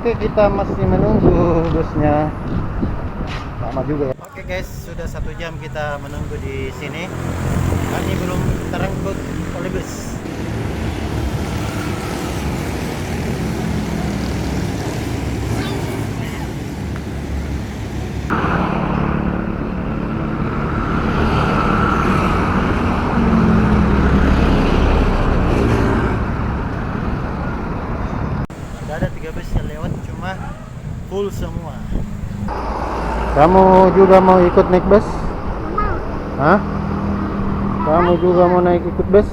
Oke, kita masih menunggu busnya. Lama juga ya. Oke guys, sudah 1 jam kita menunggu di sini. Kami belum terangkut oleh bus. Ada 3 bus yang lewat, cuma full semua. Kamu juga mau ikut naik bus? Hah? Kamu juga mau naik ikut bus?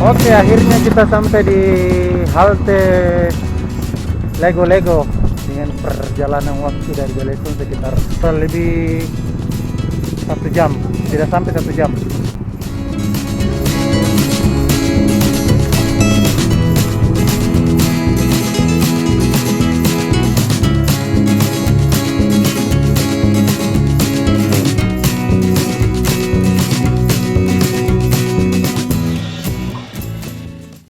Oke, akhirnya kita sampai di halte Lego-Lego dengan perjalanan waktu dari Galesung sekitar lebih 1 jam, tidak sampai 1 jam.